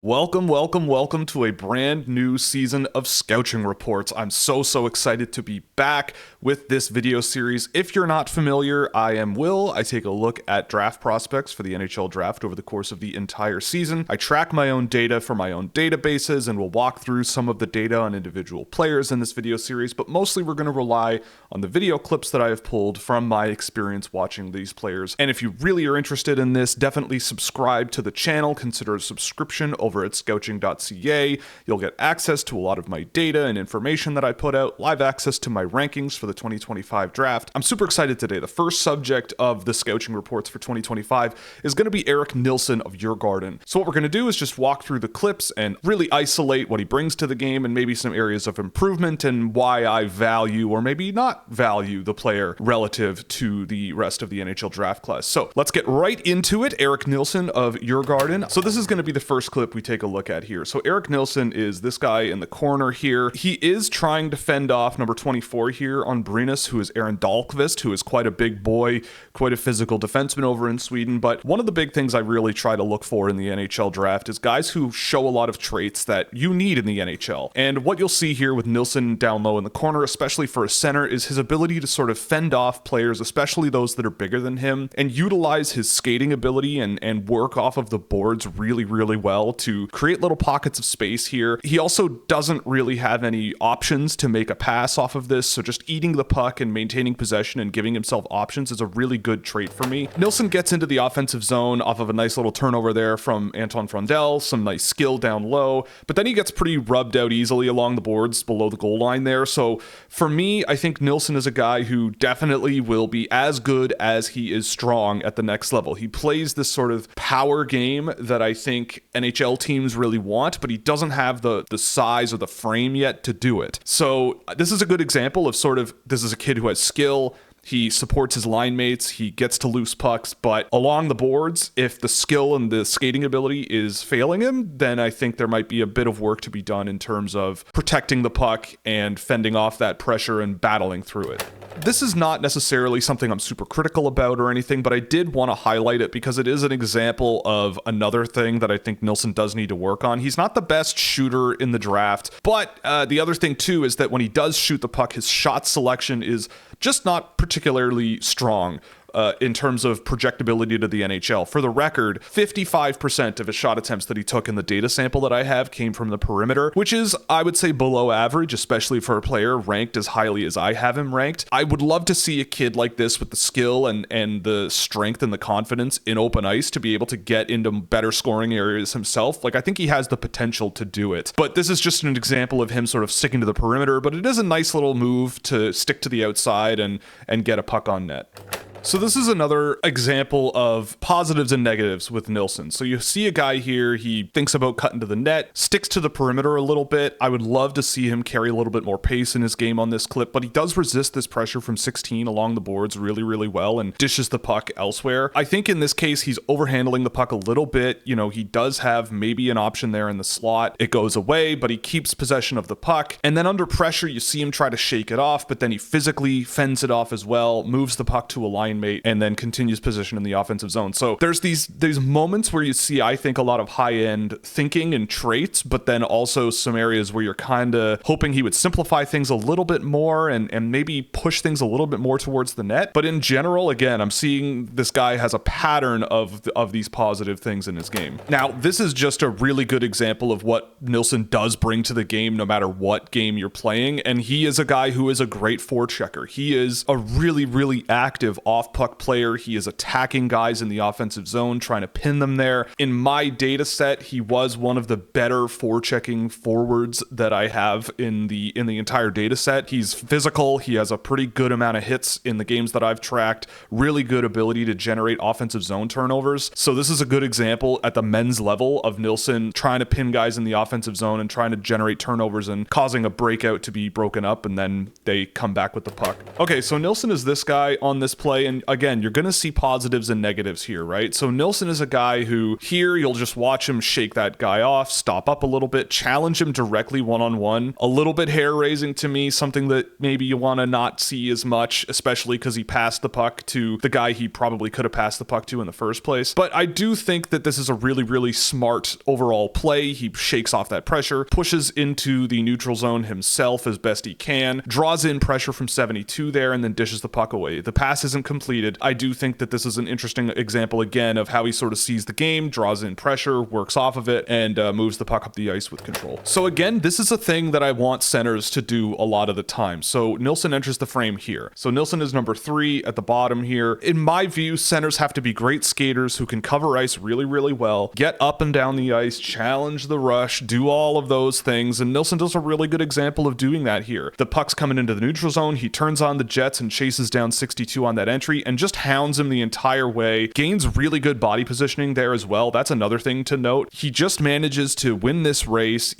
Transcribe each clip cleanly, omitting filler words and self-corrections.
Welcome to a brand new season of Scouching Reports. I'm so excited to be back with this video series. If you're not familiar, I am Will. I take a look at draft prospects for the NHL draft over the course of the entire season. I track my own data for my own databases, and we'll walk through some of the data on individual players in this video series, but mostly we're going to rely on the video clips that I have pulled from my experience watching these players. And if you really are interested in this, definitely subscribe to the channel. Consider a subscription over at Scouching.ca. You'll get access to a lot of my data and information that I put out, live access to my rankings for the 2025 draft. I'm super excited today. The first subject of the Scouching Reports for 2025 is going to be Eric Nilson of Your Garden. So what we're going to do is just walk through the clips and really isolate what he brings to the game and maybe some areas of improvement and why I value or maybe not value the player relative to the rest of the NHL draft class. So let's get right into it. Eric Nilson of Your Garden. So this is going to be the first clip we take a look at here. So Eric Nilson is this guy in the corner here. He is trying to fend off number 24 here on Brynäs, who is Aaron Dahlqvist, who is quite a big boy, quite a physical defenseman over in Sweden. But one of the big things I really try to look for in the NHL draft is guys who show a lot of traits that you need in the NHL. And what you'll see here with Nilson down low in the corner, especially for a center, is his ability to sort of fend off players, especially those that are bigger than him, and utilize his skating ability and work off of the boards really well to create little pockets of space here. He also doesn't really have any options to make a pass off of this, so just eating the puck and maintaining possession and giving himself options is a really good trait for me. Nilson gets into the offensive zone off of a nice little turnover there from Anton Frondell, some nice skill down low, but then he gets pretty rubbed out easily along the boards below the goal line there. So for me, I think Nilson is a guy who definitely will be as good as he is strong at the next level. He plays this sort of power game that I think NHL teams really want, but he doesn't have the size or the frame yet to do it. So this is a good example of this is a kid who has skill. He supports his line mates, he gets to loose pucks, but along the boards, if the skill and the skating ability is failing him, then I think there might be a bit of work to be done in terms of protecting the puck and fending off that pressure and battling through it. This is not necessarily something I'm super critical about or anything, but I did want to highlight it because it is an example of another thing that I think Nilson does need to work on. He's not the best shooter in the draft, but the other thing too is that when he does shoot the puck, his shot selection is just not particularly strong. In terms of projectability to the NHL. For the record, 55% of his shot attempts that he took in the data sample that I have came from the perimeter, which is, I would say, below average, especially for a player ranked as highly as I have him ranked. I would love to see a kid like this with the skill and the strength and the confidence in open ice to be able to get into better scoring areas himself. Like, I think he has the potential to do it. But this is just an example of him sort of sticking to the perimeter, but it is a nice little move to stick to the outside and get a puck on net. So this is another example of positives and negatives with Nilson. So you see a guy here, he thinks about cutting to the net, sticks to the perimeter a little bit. I would love to see him carry a little bit more pace in his game on this clip, but he does resist this pressure from 16 along the boards really well and dishes the puck elsewhere. I think in this case, he's overhandling the puck a little bit. You know, he does have maybe an option there in the slot. It goes away, but he keeps possession of the puck. And then under pressure, you see him try to shake it off, but then he physically fends it off as well, moves the puck to a line mate, and then continues position in the offensive zone. So there's these moments where you see, I think, a lot of high-end thinking and traits, but then also some areas where you're kind of hoping he would simplify things a little bit more and maybe push things a little bit more towards the net. But in general, again, I'm seeing this guy has a pattern of these positive things in his game. Now, this is just a really good example of what Nilson does bring to the game no matter what game you're playing, and he is a guy who is a great forechecker. He is a really active off-puck player. He is attacking guys in the offensive zone, trying to pin them there. In my data set, he was one of the better forechecking forwards that I have in the entire data set. He's physical. He has a pretty good amount of hits in the games that I've tracked. Really good ability to generate offensive zone turnovers. So this is a good example at the men's level of Nilson trying to pin guys in the offensive zone and trying to generate turnovers and causing a breakout to be broken up, and then they come back with the puck. Okay, so Nilson is this guy on this play, and again, you're going to see positives and negatives here, right? So Nilson is a guy who here you'll just watch him shake that guy off, stop up a little bit, challenge him directly one-on-one. A little bit hair-raising to me, something that maybe you want to not see as much, especially because he passed the puck to the guy he probably could have passed the puck to in the first place. But I do think that this is a really, really smart overall play. He shakes off that pressure, pushes into the neutral zone himself as best he can, draws in pressure from 72 there, and then dishes the puck away. The pass isn't completed. I do think that this is an interesting example again of how he sort of sees the game, draws in pressure, works off of it, and moves the puck up the ice with control. So again, this is a thing that I want centers to do a lot of the time. So Nilson enters the frame here. So Nilson is number 3 at the bottom here. In my view, centers have to be great skaters who can cover ice really, really well, get up and down the ice, challenge the rush, do all of those things, and Nilson does a really good example of doing that here. The puck's coming into the neutral zone, he turns on the jets and chases down 62 on that entry and just hounds him the entire way, gains really good body positioning there as well. That's another thing to note. He just manages to win this race,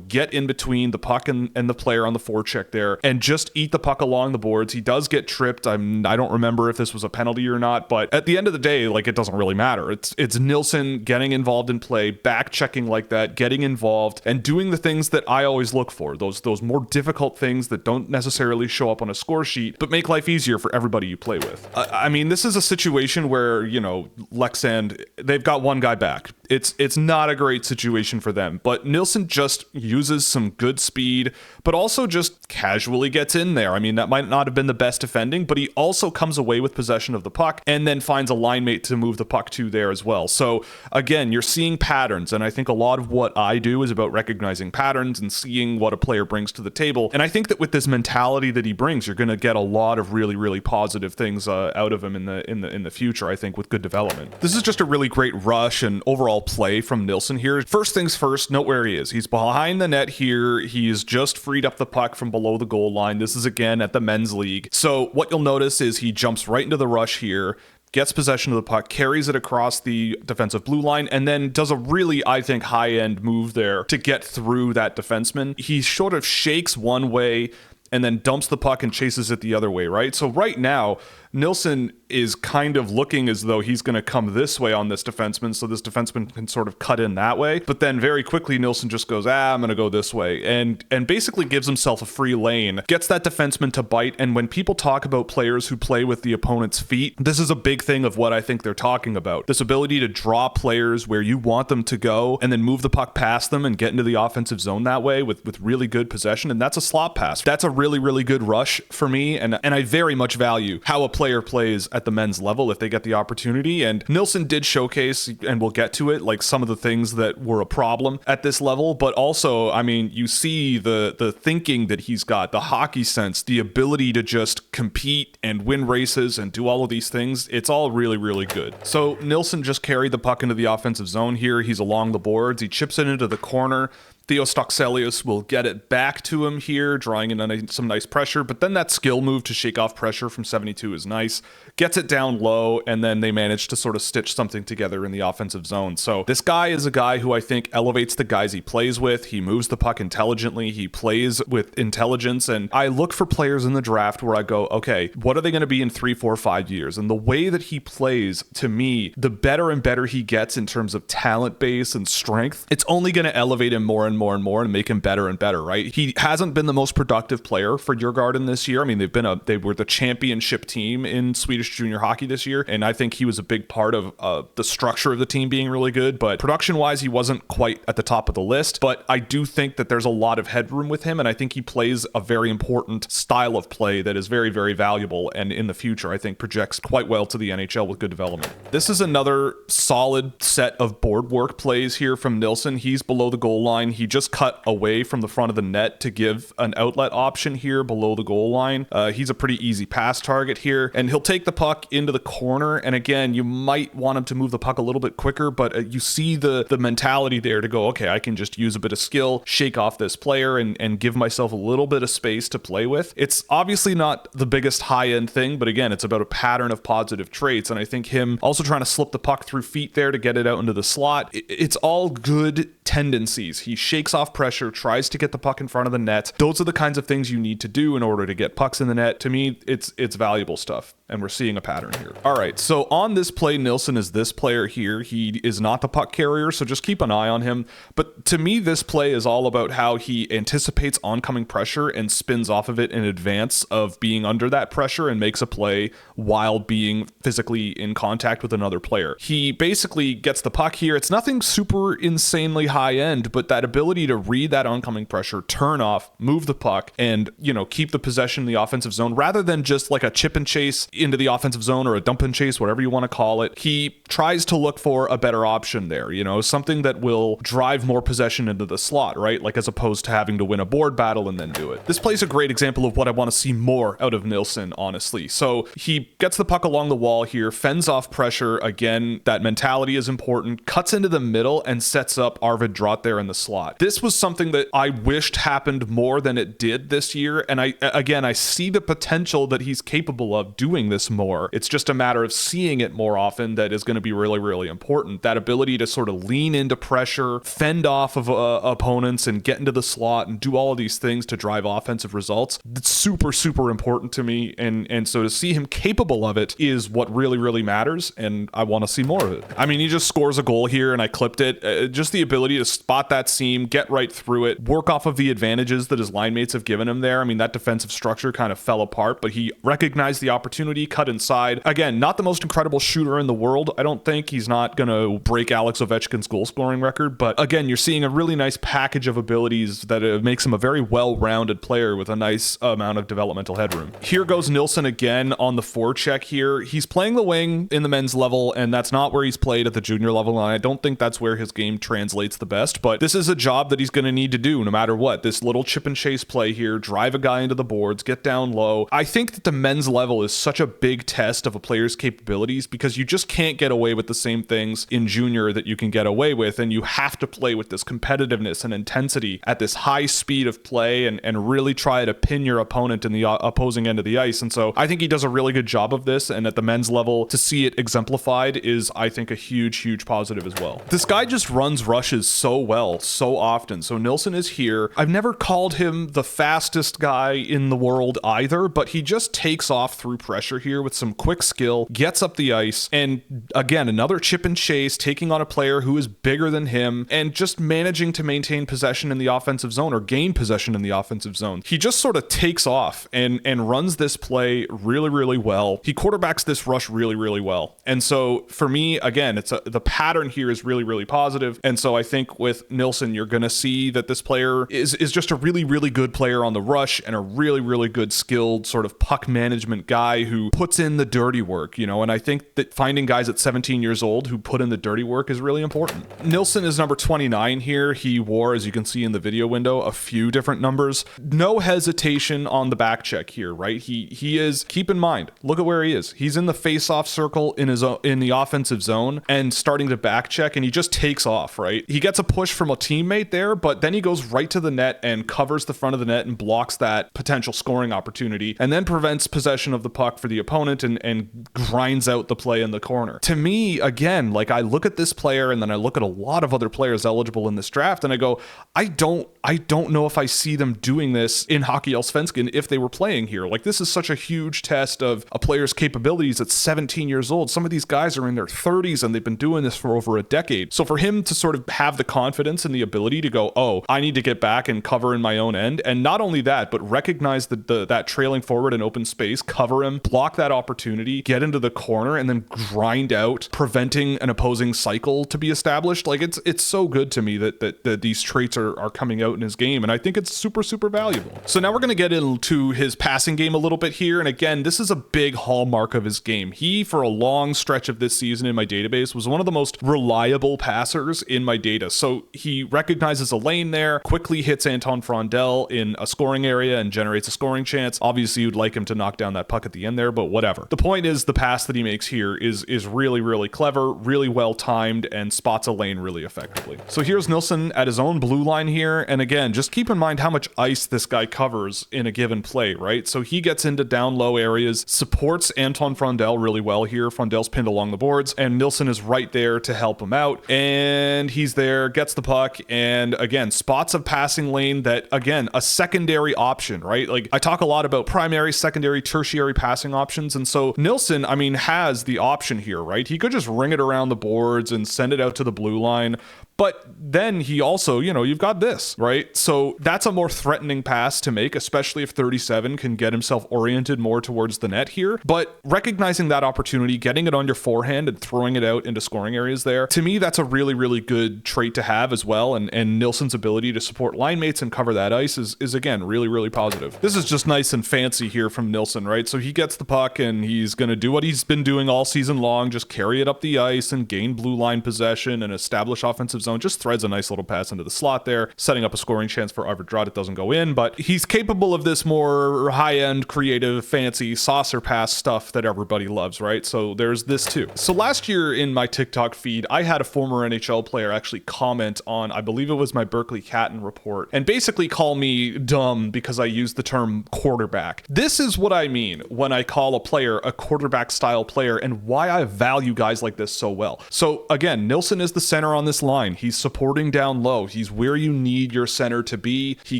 get in between the puck and the player on the forecheck there and just eat the puck along the boards. He does get tripped. I don't remember if this was a penalty or not, but at the end of the day, it doesn't really matter. It's Nilson getting involved in play, back checking like that, getting involved and doing the things that I always look for, those more difficult things that don't necessarily show up on a score sheet, but make life easier for everybody you play with. I mean, this is a situation where, Lexand, they've got one guy back. It's not a great situation for them, but Nilson just uses some good speed, but also just casually gets in there. I mean, that might not have been the best defending, but he also comes away with possession of the puck and then finds a line mate to move the puck to there as well. So again, you're seeing patterns, and I think a lot of what I do is about recognizing patterns and seeing what a player brings to the table. And I think that with this mentality that he brings, you're going to get a lot of really, really positive things out of him in the future, I think, with good development. This is just a really great rush and overall play from Nilson here. First things first, note where he is. He's behind the net here. He's just freed up the puck from below the goal line. This is again at the men's league. So what you'll notice is he jumps right into the rush here, gets possession of the puck, carries it across the defensive blue line, and then does a really, I think, high-end move there to get through that defenseman. He sort of shakes one way and then dumps the puck and chases it the other way, right? So right now, Nilson is kind of looking as though he's going to come this way on this defenseman, so this defenseman can sort of cut in that way. But then very quickly, Nilson just goes, I'm going to go this way, and basically gives himself a free lane, gets that defenseman to bite. And when people talk about players who play with the opponent's feet, this is a big thing of what I think they're talking about. This ability to draw players where you want them to go and then move the puck past them and get into the offensive zone that way with really good possession. And that's a slot pass. That's a really, really good rush for me, and I very much value how a player plays at the men's level if they get the opportunity. And Nilson did showcase, and we'll get to it, some of the things that were a problem at this level, but also, I mean, you see the thinking that he's got, the hockey sense, the ability to just compete and win races and do all of these things. It's all really, really good. So Nilson just carried the puck into the offensive zone here. He's along the boards. He chips it into the corner. Theo Stokselius will get it back to him here, drawing in some nice pressure, but then that skill move to shake off pressure from 72 is nice. Gets it down low, and then they manage to sort of stitch something together in the offensive zone. So this guy is a guy who I think elevates the guys he plays with. He moves the puck intelligently. He plays with intelligence, and I look for players in the draft where I go, okay, what are they going to be in 3, 4, 5 years? And the way that he plays, to me, the better and better he gets in terms of talent base and strength, it's only going to elevate him more and more and more and make him better and better, right? He hasn't been the most productive player for Djurgården this year. I mean, they were the championship team in Swedish junior hockey this year, and I think he was a big part of the structure of the team being really good, but production-wise, he wasn't quite at the top of the list, but I do think that there's a lot of headroom with him, and I think he plays a very important style of play that is very, very valuable, and in the future, I think projects quite well to the NHL with good development. This is another solid set of board work plays here from Nilson. He's below the goal line. He just cut away from the front of the net to give an outlet option here below the goal line. He's a pretty easy pass target here, and he'll take the puck into the corner. And again, you might want him to move the puck a little bit quicker, but you see the mentality there to go, okay, I can just use a bit of skill, shake off this player, and give myself a little bit of space to play with. It's obviously not the biggest high-end thing, but again, it's about a pattern of positive traits, and I think him also trying to slip the puck through feet there to get it out into the slot, it's all good tendencies. He shakes off pressure, tries to get the puck in front of the net. Those are the kinds of things you need to do in order to get pucks in the net. To me, it's valuable stuff, and we're seeing a pattern here. All right, so on this play, Nilson is this player here. He is not the puck carrier, so just keep an eye on him. But to me, this play is all about how he anticipates oncoming pressure and spins off of it in advance of being under that pressure and makes a play while being physically in contact with another player. He basically gets the puck here. It's nothing super insanely high end, but that ability to read that oncoming pressure, turn off, move the puck, and, you know, keep the possession in the offensive zone rather than just like a chip and chase into the offensive zone or a dump and chase, whatever you want to call it. He tries to look for a better option there, you know, something that will drive more possession into the slot, right? Like as opposed to having to win a board battle and then do it. This plays a great example of what I want to see more out of Nilson, honestly. So he gets the puck along the wall here, fends off pressure. Again, that mentality is important, cuts into the middle and sets up Arvid Drott there in the slot. This was something that I wished happened more than it did this year. And I see the potential that he's capable of doing this more. It's just a matter of seeing it more often that is going to be really, really important. That ability to sort of lean into pressure, fend off of opponents and get into the slot and do all of these things to drive offensive results. It's super, super important to me. And so to see him capable of it is what really, really matters. And I want to see more of it. I mean, he just scores a goal here and I clipped it. Just the ability to spot that seam, get right through it, work off of the advantages that his line mates have given him there. I mean, that defensive structure kind of fell apart, but he recognized the opportunity, cut inside. Again, not the most incredible shooter in the world. I don't think he's not going to break Alex Ovechkin's goal scoring record, but again, you're seeing a really nice package of abilities that makes him a very well-rounded player with a nice amount of developmental headroom. Here goes Nilson again on the forecheck here. He's playing the wing in the men's level, and that's not where he's played at the junior level, and I don't think that's where his game translates the best, but this is a job that he's going to need to do no matter what. This little chip and chase play here, drive a guy into the boards, get down low. I think that the men's level is such a big test of a player's capabilities because you just can't get away with the same things in junior that you can get away with, and you have to play with this competitiveness and intensity at this high speed of play and really try to pin your opponent in the opposing end of the ice. And so I think he does a really good job of this, and at the men's level to see it exemplified is, I think, a huge, huge positive as well. This guy just runs rushes so well, so often. So Nilson is here. I've never called him the fastest guy in the world either, but he just takes off through pressure here with some quick skill, gets up the ice, and again, another chip and chase, taking on a player who is bigger than him, and just managing to maintain possession in the offensive zone or gain possession in the offensive zone. He just sort of takes off and runs this play really, really well. He quarterbacks this rush really, really well. And so for me, again, the pattern here is really, really positive. And so I think with Nilson, you're going to see that this player is just a really, really good player on the rush and a really, really good skilled sort of puck management guy who puts in the dirty work, you know, and I think that finding guys at 17 years old who put in the dirty work is really important. Nilson is number 29 here. He wore, as you can see in the video window, a few different numbers. No hesitation on the back check here, right? He is, keep in mind, look at where he is. He's in the face-off circle in the offensive zone and starting to back check, and he just takes off, right? He gets a push from a teammate there, but then he goes right to the net and covers the front of the net and blocks that potential scoring opportunity, and then prevents possession of the puck for the opponent and grinds out the play in the corner. To me, again, like I look at this player and then I look at a lot of other players eligible in this draft and I go, I don't know if I see them doing this in Hockey Allsvenskan if they were playing here. Like this is such a huge test of a player's capabilities at 17 years old. Some of these guys are in their 30s and they've been doing this for over a decade. So for him to sort of have the confidence and the ability to go, oh, I need to get back and cover in my own end. And not only that, but recognize that trailing forward in open space, cover him, block that opportunity, get into the corner, and then grind out, preventing an opposing cycle to be established. Like it's so good to me that these traits are coming out in his game. And I think it's super, super valuable. So now we're going to get into his passing game a little bit here. And again, this is a big hallmark of his game. He, for a long stretch of this season in my database, was one of the most reliable passers in my data. So he recognizes a lane there, quickly hits Anton Frondel in a scoring area and generates a scoring chance. Obviously, you'd like him to knock down that puck at the end there, but whatever. The point is the pass that he makes here is really, really clever, really well timed, and spots a lane really effectively. So here's Nilson at his own blue line here. And again, just keep in mind how much ice this guy covers in a given play, right? So he gets into down low areas, supports Anton Frondel really well here. Frondel's pinned along the boards, and Nilson is right there to help him out. And he's there there, gets the puck, and again, spots a passing lane that, again, a secondary option, right? Like, I talk a lot about primary, secondary, tertiary passing options, and so Nilson, I mean, has the option here, right? He could just ring it around the boards and send it out to the blue line. But then he also, you've got this, right? So that's a more threatening pass to make, especially if 37 can get himself oriented more towards the net here. But recognizing that opportunity, getting it on your forehand and throwing it out into scoring areas there, to me, that's a really, really good trait to have as well. And Nilson's ability to support line mates and cover that ice is again, really, really positive. This is just nice and fancy here from Nilson, right? So he gets the puck and he's going to do what he's been doing all season long, just carry it up the ice and gain blue line possession and establish offensive zone. Just threads a nice little pass into the slot there, setting up a scoring chance for Arvid Drott. It doesn't go in, but he's capable of this more high-end, creative, fancy saucer pass stuff that everybody loves, right? So there's this too. So last year in my TikTok feed, I had a former NHL player actually comment on, I believe it was my Berkeley Catton report, and basically call me dumb because I used the term quarterback. This is what I mean when I call a player a quarterback style player and why I value guys like this so well. So again, Nilson is the center on this line. He's supporting down low. He's where you need your center to be. He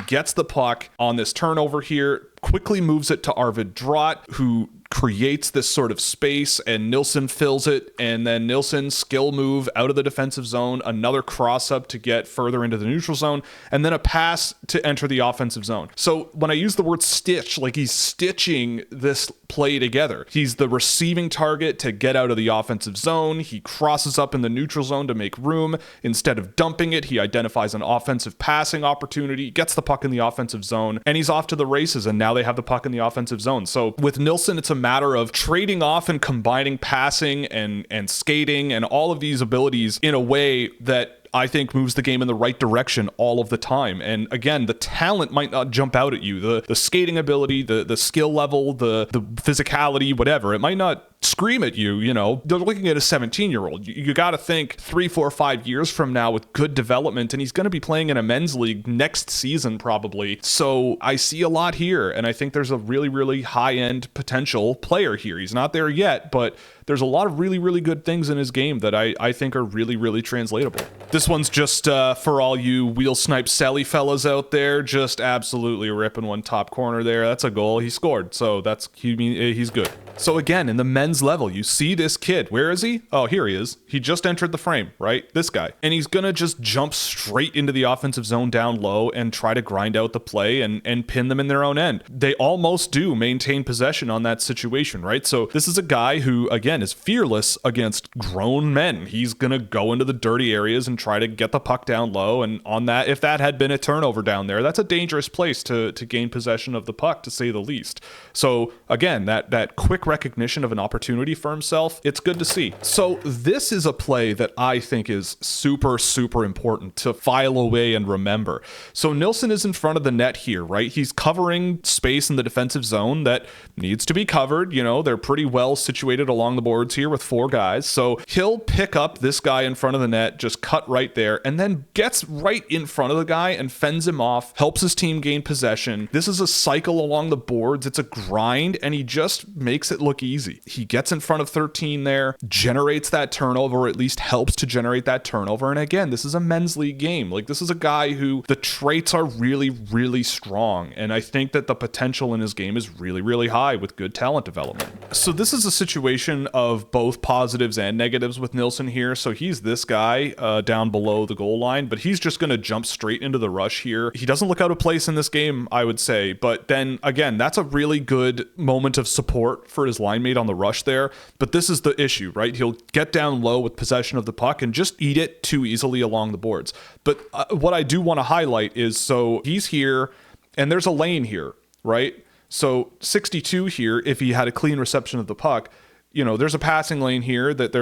gets the puck on this turnover here, quickly moves it to Arvid Drott, who creates this sort of space, and Nilson fills it, and then Nilson's skill move out of the defensive zone, another cross up to get further into the neutral zone, and then a pass to enter the offensive zone. So when I use the word stitch, like he's stitching this play together. He's the receiving target to get out of the offensive zone. He crosses up in the neutral zone to make room. Instead of dumping it, he identifies an offensive passing opportunity, gets the puck in the offensive zone, and he's off to the races, and now they have the puck in the offensive zone. So with Nilson, it's a matter of trading off and combining passing and skating and all of these abilities in a way that I think moves the game in the right direction all of the time. And again, the talent might not jump out at you. The skating ability, the skill level, the physicality, whatever, it might not scream at you. They're looking at a 17-year-old. You got to think 3, 4, 5 years from now with good development, and he's going to be playing in a men's league next season probably. So I see a lot here, and I think there's a really, really high-end potential player here. He's not there yet, but there's a lot of really, really good things in his game that I think are really, really translatable. This one's just for all you wheel snipe Sally fellas out there, just absolutely ripping one top corner there. That's a goal. He scored, so he's good. So again, in the men's level, you see this kid. Where is he? Oh, here he is. He just entered the frame, right? This guy. And he's going to just jump straight into the offensive zone down low and try to grind out the play and pin them in their own end. They almost do maintain possession on that situation, right? So this is a guy who, again, is fearless against grown men. He's going to go into the dirty areas and try to get the puck down low. And on that, if that had been a turnover down there, that's a dangerous place to gain possession of the puck, to say the least. So again, that quick recognition of an opportunity for himself, it's good to see. So this is a play that I think is super, super important to file away and remember. So Nilson is in front of the net here, right? He's covering space in the defensive zone that needs to be covered. They're pretty well situated along the boards here with 4 guys. So he'll pick up this guy in front of the net, just cut right there, and then gets right in front of the guy and fends him off, helps his team gain possession. This is a cycle along the boards. It's a grind, and he just makes it look easy. He gets in front of 13 there, generates that turnover, or at least helps to generate that turnover. And again, this is a men's league game. Like, this is a guy who the traits are really, really strong. And I think that the potential in his game is really, really high with good talent development. So this is a situation of both positives and negatives with Nilson here. So he's this guy down below the goal line, but he's just going to jump straight into the rush here. He doesn't look out of place in this game, I would say. But then again, that's a really good moment of support for his line mate on the rush there. But this is the issue, right? He'll get down low with possession of the puck and just eat it too easily along the boards. But what I do want to highlight is, so he's here and there's a lane here, right? So 62 here, if he had a clean reception of the puck, there's a passing lane here that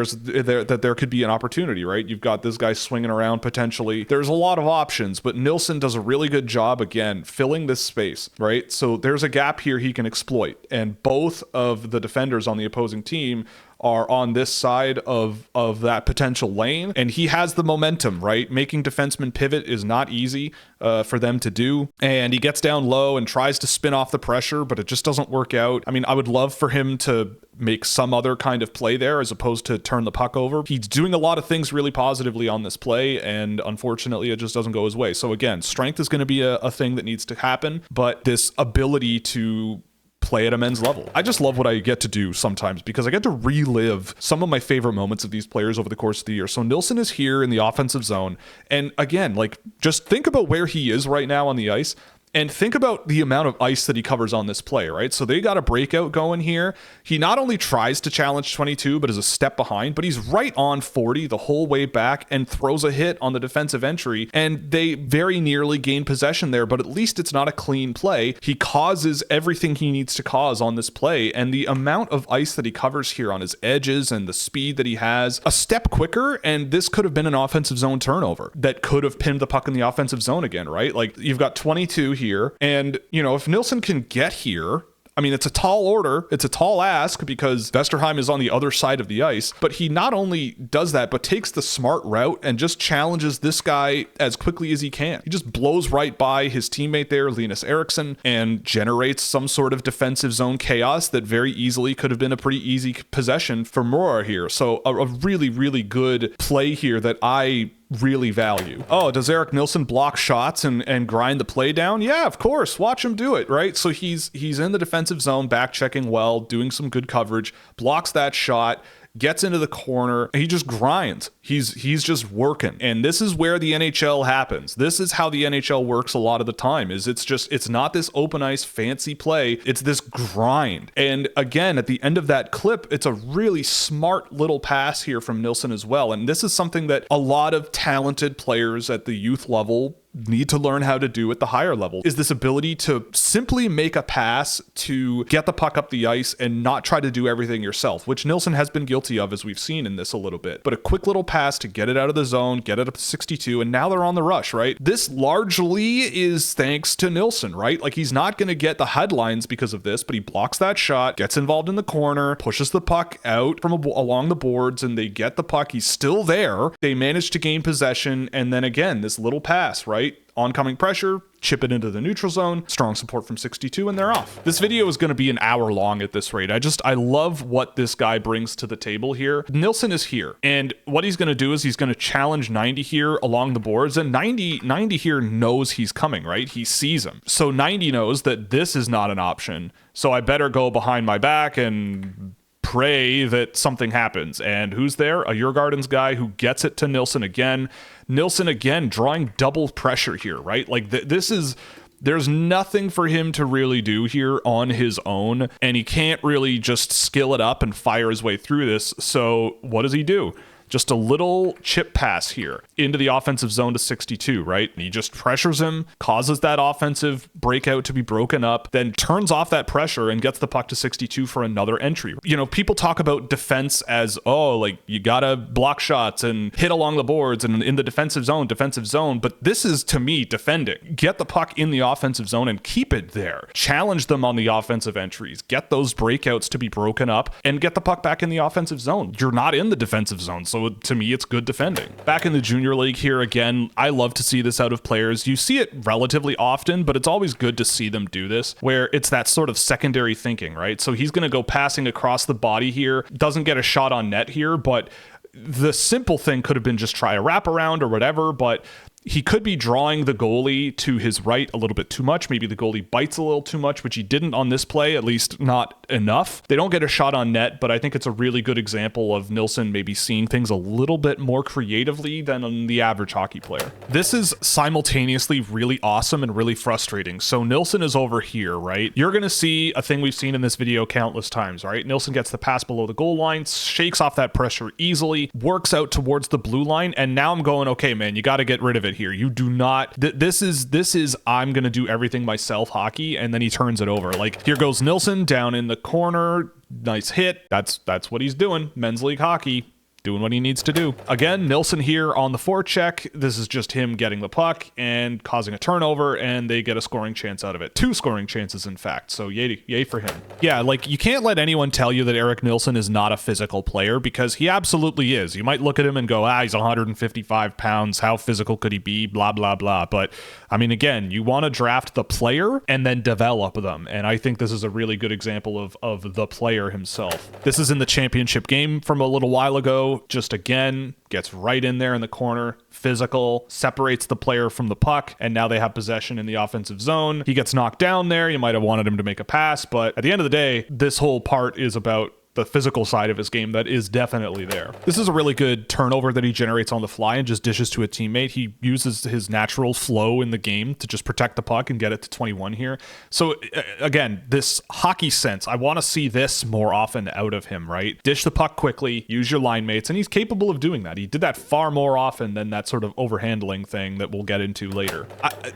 there could be an opportunity, right? You've got this guy swinging around potentially. There's a lot of options, but Nilson does a really good job, again, filling this space, right? So there's a gap here he can exploit, and both of the defenders on the opposing team are on this side of that potential lane, and he has the momentum, right? Making defensemen pivot is not easy for them to do, and he gets down low and tries to spin off the pressure, but it just doesn't work out. I mean, I would love for him to make some other kind of play there as opposed to turn the puck over. He's doing a lot of things really positively on this play, and unfortunately it just doesn't go his way. So again, strength is going to be a thing that needs to happen, but this ability to play at a men's level, I just love what I get to do sometimes, because I get to relive some of my favorite moments of these players over the course of the year. So Nilson is here in the offensive zone, and again, like, just think about where he is right now on the ice. And think about the amount of ice that he covers on this play, right? So they got a breakout going here. He not only tries to challenge 22, but is a step behind, but he's right on 40 the whole way back and throws a hit on the defensive entry. And they very nearly gain possession there, but at least it's not a clean play. He causes everything he needs to cause on this play. And the amount of ice that he covers here on his edges and the speed that he has, a step quicker, and this could have been an offensive zone turnover that could have pinned the puck in the offensive zone again, right? Like, you've got 22 here, and you know, if Nilson can get here, I mean, it's a tall order, it's a tall ask, because Vesterheim is on the other side of the ice, but he not only does that, but takes the smart route and just challenges this guy as quickly as he can. He just blows right by his teammate there, Linus Eriksson, and generates some sort of defensive zone chaos that very easily could have been a pretty easy possession for Moore here. So a really, really good play here that I really value. Oh, does Eric Nilson block shots and grind the play down? Yeah, of course. Watch him do it, right? So he's in the defensive zone, back checking well, doing some good coverage, blocks that shot, gets into the corner, he just grinds. He's just working. And this is where the NHL happens. This is how the NHL works a lot of the time, is it's not this open ice fancy play, it's this grind. And again, at the end of that clip, it's a really smart little pass here from Nilson as well. And this is something that a lot of talented players at the youth level need to learn how to do at the higher level, is this ability to simply make a pass to get the puck up the ice and not try to do everything yourself, which Nilson has been guilty of, as we've seen in this a little bit. But a quick little pass to get it out of the zone, get it up to 62, and now they're on the rush, right? This largely is thanks to Nilson, right? Like, he's not going to get the headlines because of this, but he blocks that shot, gets involved in the corner, pushes the puck out from along the boards, and they get the puck. He's still there. They manage to gain possession, and then again, this little pass, right? Oncoming pressure, chip it into the neutral zone, strong support from 62, and they're off. This video is going to be an hour long at this rate. I love what this guy brings to the table here. Nilson is here, and what he's going to do is he's going to challenge 90 here along the boards, and 90 here knows he's coming, right? He sees him. So 90 knows that this is not an option, so I better go behind my back and pray that something happens. And who's there? A Djurgårdens guy who gets it to Nilson again. Nilson again drawing double pressure here, right? Like, there's nothing for him to really do here on his own, and he can't really just skill it up and fire his way through this. So what does he do? Just a little chip pass here into the offensive zone to 62, right? And he just pressures him, causes that offensive breakout to be broken up, then turns off that pressure and gets the puck to 62 for another entry. You know, people talk about defense as, oh, like, you gotta block shots and hit along the boards and in the defensive zone, but this is, to me, defending. Get the puck in the offensive zone and keep it there. Challenge them on the offensive entries. Get those breakouts to be broken up and get the puck back in the offensive zone. You're not in the defensive zone, so to me, it's good defending. Back in the junior league here again, I love to see this out of players. You see it relatively often, but it's always good to see them do this, where it's that sort of secondary thinking, right? So he's going to go passing across the body here, doesn't get a shot on net here, but the simple thing could have been just try a wraparound or whatever, but he could be drawing the goalie to his right a little bit too much. Maybe the goalie bites a little too much, which he didn't on this play, at least not enough. They don't get a shot on net, but I think it's a really good example of Nilson maybe seeing things a little bit more creatively than the average hockey player. This is simultaneously really awesome and really frustrating. So Nilson is over here, right? You're going to see a thing we've seen in this video countless times, right? Nilson gets the pass below the goal line, shakes off that pressure easily, works out towards the blue line, and now I'm going, okay, man, you got to get rid of it here. You do not, this is I'm gonna do everything myself hockey, and then he turns it over. Like, here goes Nilson down in the corner, nice hit. That's what he's doing. Men's league hockey. doing what he needs to do. Again, Nilson here on the forecheck. This is just him getting the puck and causing a turnover, and they get a scoring chance out of it. 2 scoring chances, in fact. So yay for him. Yeah, like, you can't let anyone tell you that Eric Nilson is not a physical player, because he absolutely is. You might look at him and go, he's 155 pounds. How physical could he be? Blah, blah, blah. But I mean, again, you want to draft the player and then develop them. And I think this is a really good example of the player himself. This is in the championship game from a little while ago. Just again, gets right in there in the corner, physical, separates the player from the puck, and now they have possession in the offensive zone. He gets knocked down there. You might have wanted him to make a pass, but at the end of the day, this whole part is about the physical side of his game that is definitely there. This is a really good turnover that he generates on the fly and just dishes to a teammate. He uses his natural flow in the game to just protect the puck and get it to 21 here. So again, this hockey sense, I want to see this more often out of him, right? Dish the puck quickly, use your line mates, and he's capable of doing that. He did that far more often than that sort of overhandling thing that we'll get into later.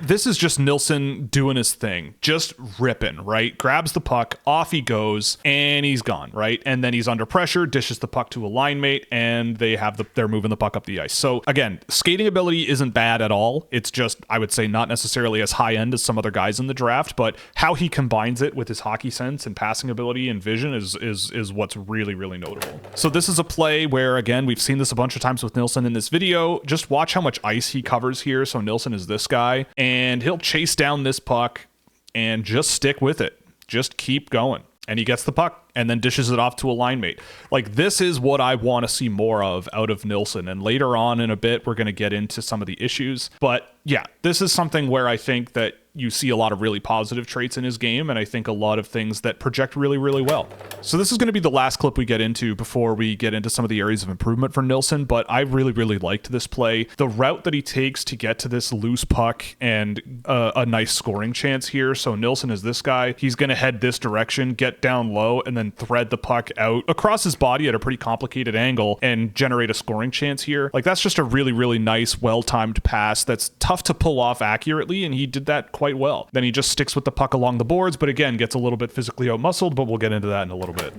This is just Nilson doing his thing, just ripping, right? Grabs the puck, off he goes, and he's gone, right? And then he's under pressure, dishes the puck to a line mate, and they're moving the puck up the ice. So again, skating ability isn't bad at all. It's just, I would say, not necessarily as high end as some other guys in the draft, but how he combines it with his hockey sense and passing ability and vision is what's really, really notable. So this is a play where, again, we've seen this a bunch of times with Nilson in this video. Just watch how much ice he covers here. So Nilson is this guy, and he'll chase down this puck and just stick with it. Just keep going. And he gets the puck and then dishes it off to a line mate. Like, this is what I want to see more of out of Nilson. And later on in a bit, we're going to get into some of the issues. But yeah, this is something where I think that you see a lot of really positive traits in his game, and I think a lot of things that project really, really well. So this is going to be the last clip we get into before we get into some of the areas of improvement for Nilson, but I really, really liked this play. The route that he takes to get to this loose puck and a nice scoring chance here. So Nilson is this guy. He's going to head this direction, get down low, and then thread the puck out across his body at a pretty complicated angle and generate a scoring chance here. Like, that's just a really, really nice, well-timed pass that's tough to pull off accurately, and he did that quite well. Then he just sticks with the puck along the boards, but again, gets a little bit physically out-muscled, but we'll get into that in a little bit.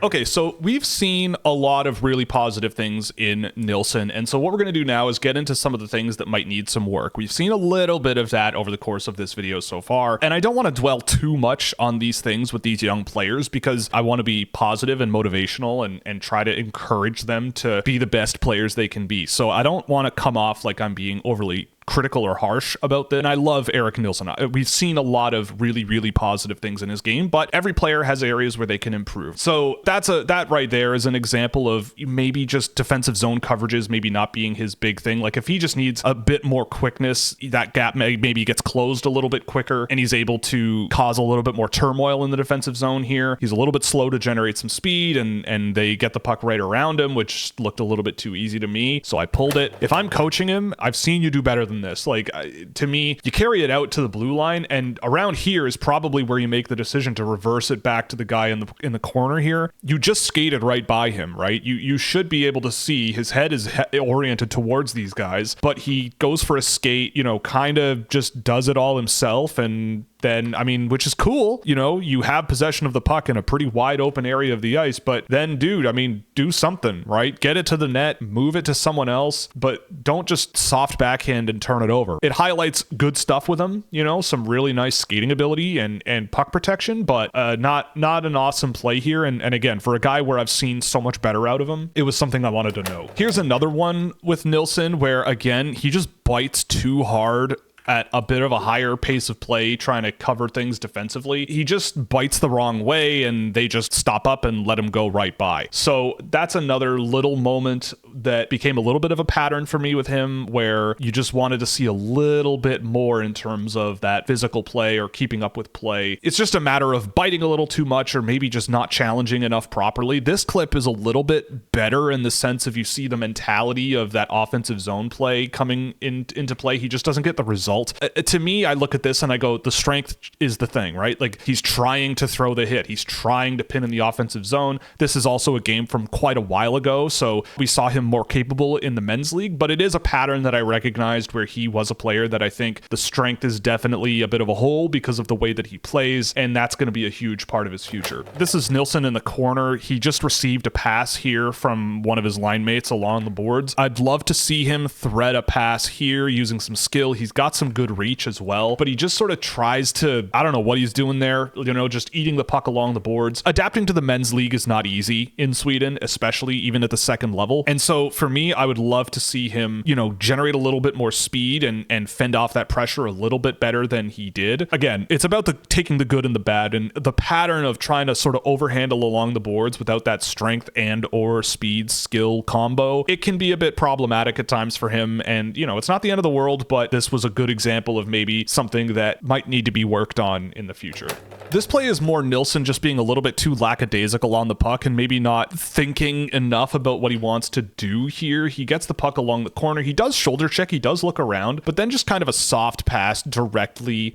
Okay, so we've seen a lot of really positive things in Nilson, and so what we're going to do now is get into some of the things that might need some work. We've seen a little bit of that over the course of this video so far, and I don't want to dwell too much on these things with these young players because I want to be positive and motivational and try to encourage them to be the best players they can be. So I don't want to come off like I'm being overly critical or harsh about that. And I love Eric Nilson. We've seen a lot of really, really positive things in his game, but every player has areas where they can improve. So that right there is an example of maybe just defensive zone coverages maybe not being his big thing. Like, if he just needs a bit more quickness, that gap maybe gets closed a little bit quicker and he's able to cause a little bit more turmoil in the defensive zone here. He's a little bit slow to generate some speed, and they get the puck right around him, which looked a little bit too easy to me. So I pulled it. If I'm coaching him, I've seen you do better than this. Like, to me, you carry it out to the blue line, and around here is probably where you make the decision to reverse it back to the guy in the corner here. You just skated right by him, right? You should be able to see his head is oriented towards these guys, but he goes for a skate, kind of just does it all himself, and then, I mean, which is cool, you have possession of the puck in a pretty wide open area of the ice, but then, dude, I mean, do something, right? Get it to the net, move it to someone else, but don't just soft backhand and turn it over. It highlights good stuff with him, some really nice skating ability and puck protection, but not an awesome play here. And again, for a guy where I've seen so much better out of him, it was something I wanted to know. Here's another one with Nilson where, again, he just bites too hard at a bit of a higher pace of play, trying to cover things defensively. He just bites the wrong way and they just stop up and let him go right by. So that's another little moment that became a little bit of a pattern for me with him, where you just wanted to see a little bit more in terms of that physical play or keeping up with play. It's just a matter of biting a little too much or maybe just not challenging enough properly. This clip is a little bit better in the sense of you see the mentality of that offensive zone play coming into play. He just doesn't get the result result. To me, I look at this and I go, the strength is the thing, right? Like, he's trying to throw the hit. He's trying to pin in the offensive zone. This is also a game from quite a while ago, so we saw him more capable in the men's league, but it is a pattern that I recognized where he was a player that I think the strength is definitely a bit of a hole because of the way that he plays, and that's going to be a huge part of his future. This is Nilson in the corner. He just received a pass here from one of his line mates along the boards. I'd love to see him thread a pass here using some skill. He's got some good reach as well, but he just sort of tries to, I don't know what he's doing there, just eating the puck along the boards. Adapting to the men's league is not easy in Sweden, especially even at the second level. And so for me, I would love to see him, generate a little bit more speed and fend off that pressure a little bit better than he did. Again, it's about taking the good and the bad, and the pattern of trying to sort of overhandle along the boards without that strength and or speed skill combo. It can be a bit problematic at times for him, and it's not the end of the world, but this was a good example of maybe something that might need to be worked on in the future. This play is more Nilson just being a little bit too lackadaisical on the puck and maybe not thinking enough about what he wants to do here. He gets the puck along the corner. He does shoulder check. He does look around, but then just kind of a soft pass directly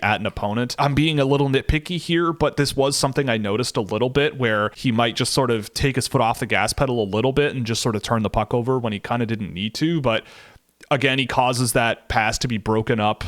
at an opponent. I'm being a little nitpicky here, but this was something I noticed a little bit where he might just sort of take his foot off the gas pedal a little bit and just sort of turn the puck over when he kind of didn't need to. But again, he causes that pass to be broken up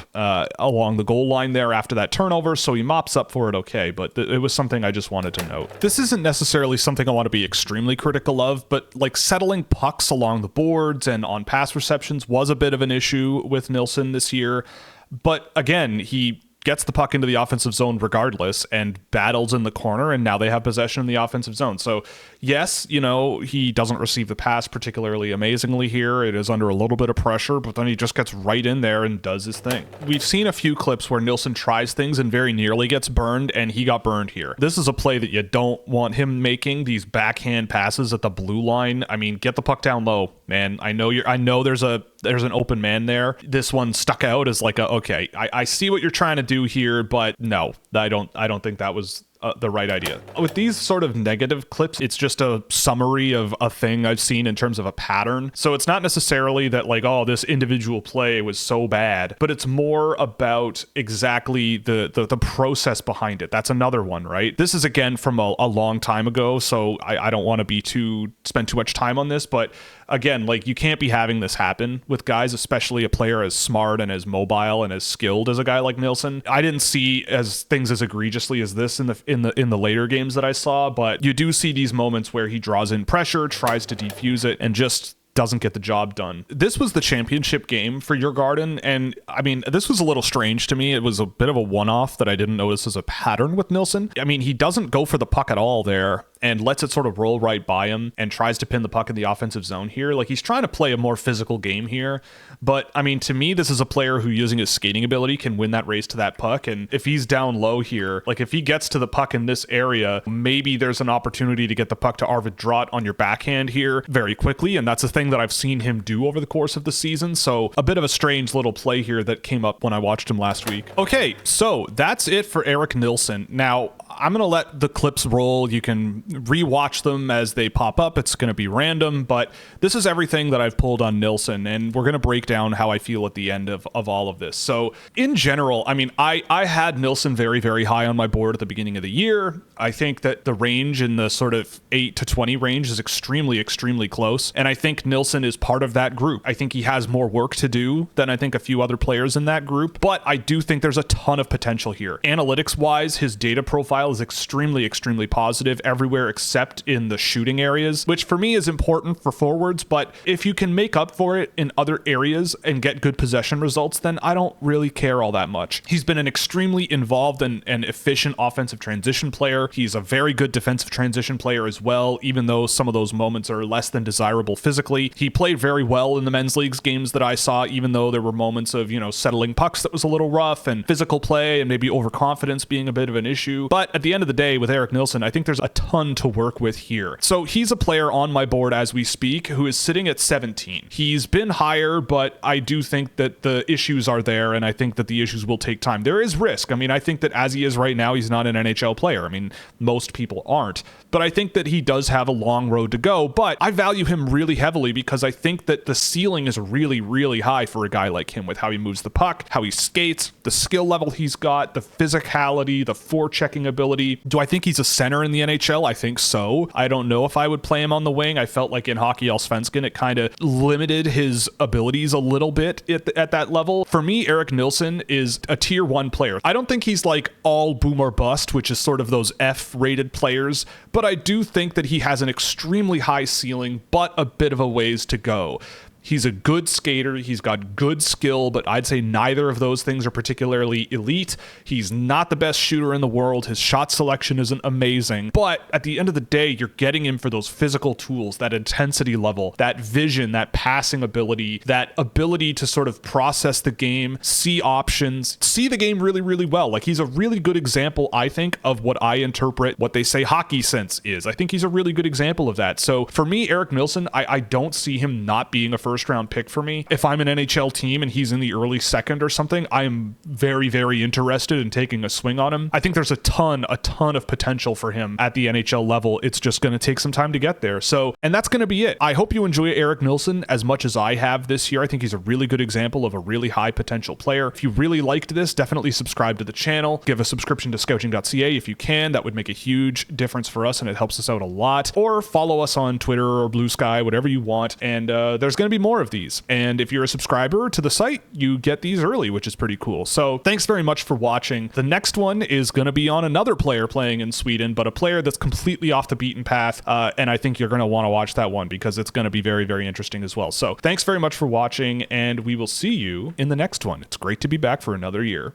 along the goal line there after that turnover, so he mops up for it okay, but it was something I just wanted to note. This isn't necessarily something I want to be extremely critical of, but like settling pucks along the boards and on pass receptions was a bit of an issue with Nilson this year. But again, he gets the puck into the offensive zone regardless and battles in the corner, and now they have possession in the offensive zone. So yes, he doesn't receive the pass particularly amazingly here. It is under a little bit of pressure, but then he just gets right in there and does his thing. We've seen a few clips where Nilson tries things and very nearly gets burned, and he got burned here. This is a play that you don't want him making, these backhand passes at the blue line. I mean, get the puck down low, man. I know there's an open man there. This one stuck out as like okay, I see what you're trying to do here, but no, I don't think that was the right idea. With these sort of negative clips, it's just a summary of a thing I've seen in terms of a pattern. So it's not necessarily that like, oh, this individual play was so bad, but it's more about exactly the process behind it. That's another one, right? This is again from a long time ago, so I don't want to spend too much time on this, but again, like, you can't be having this happen with guys, especially a player as smart and as mobile and as skilled as a guy like Nilson. I didn't see things as egregiously as this in the later games that I saw, but you do see these moments where he draws in pressure, tries to defuse it, and just doesn't get the job done. This was the championship game for Djurgården, and I mean, this was a little strange to me. It was a bit of a one-off that I didn't notice as a pattern with Nilson. I mean, he doesn't go for the puck at all there and lets it sort of roll right by him and tries to pin the puck in the offensive zone here. Like, he's trying to play a more physical game here. But I mean, to me, this is a player who, using his skating ability, can win that race to that puck. And if he's down low here, like if he gets to the puck in this area, maybe there's an opportunity to get the puck to Arvid Drott on your backhand here very quickly. And that's a thing that I've seen him do over the course of the season. So a bit of a strange little play here that came up when I watched him last week. Okay, so that's it for Eric Nilson. Now, I'm going to let the clips roll. You can rewatch them as they pop up. It's going to be random, but this is everything that I've pulled on Nilson, and we're going to break down how I feel at the end of all of this. So in general, I mean, I had Nilson very, very high on my board at the beginning of the year. I think that the range in the sort of 8 to 20 range is extremely, extremely close, and I think Nilson is part of that group. I think he has more work to do than I think a few other players in that group, but I do think there's a ton of potential here. Analytics-wise, his data profile is extremely, extremely positive everywhere except in the shooting areas, which for me is important for forwards, but if you can make up for it in other areas and get good possession results, then I don't really care all that much. He's been an extremely involved and efficient offensive transition player. He's a very good defensive transition player as well, even though some of those moments are less than desirable physically. He played very well in the men's leagues games that I saw, even though there were moments of, settling pucks that was a little rough and physical play and maybe overconfidence being a bit of an issue. But at the end of the day, with Eric Nilson, I think there's a ton to work with here. So he's a player on my board as we speak who is sitting at 17. He's been higher, but I do think that the issues are there, and I think that the issues will take time. There is risk. I mean, I think that as he is right now, he's not an NHL player. I mean, most people aren't. But I think that he does have a long road to go, but I value him really heavily because I think that the ceiling is really, really high for a guy like him with how he moves the puck, how he skates, the skill level he's got, the physicality, the forechecking ability. Do I think he's a center in the NHL? I think so. I don't know if I would play him on the wing. I felt like in Hockey Allsvenskan, it kind of limited his abilities a little bit at that level. For me, Eric Nilson is a tier 1 player. I don't think he's like all boom or bust, which is sort of those F-rated players, but I do think that he has an extremely high ceiling, but a bit of a ways to go. He's a good skater. He's got good skill, but I'd say neither of those things are particularly elite. He's not the best shooter in the world. His shot selection isn't amazing. But at the end of the day, you're getting him for those physical tools, that intensity level, that vision, that passing ability, that ability to sort of process the game, see options, see the game really, really well. Like, he's a really good example, I think, of what I interpret what they say hockey sense is. I think he's a really good example of that. So for me, Eric Nilson, I don't see him not being a first round pick for me. If I'm an NHL team and he's in the early second or something, I am very, very interested in taking a swing on him. I think there's a ton of potential for him at the NHL level. It's just going to take some time to get there. So, and that's going to be it. I hope you enjoy Eric Nilson as much as I have this year. I think he's a really good example of a really high potential player. If you really liked this, definitely subscribe to the channel. Give a subscription to Scouching.ca if you can. That would make a huge difference for us and it helps us out a lot. Or follow us on Twitter or Blue Sky, whatever you want. And there's going to be more of these. And if you're a subscriber to the site, you get these early, which is pretty cool. So thanks very much for watching. The next one is going to be on another player playing in Sweden, but a player that's completely off the beaten path. And I think you're going to want to watch that one because it's going to be very, very interesting as well. So thanks very much for watching, and we will see you in the next one. It's great to be back for another year.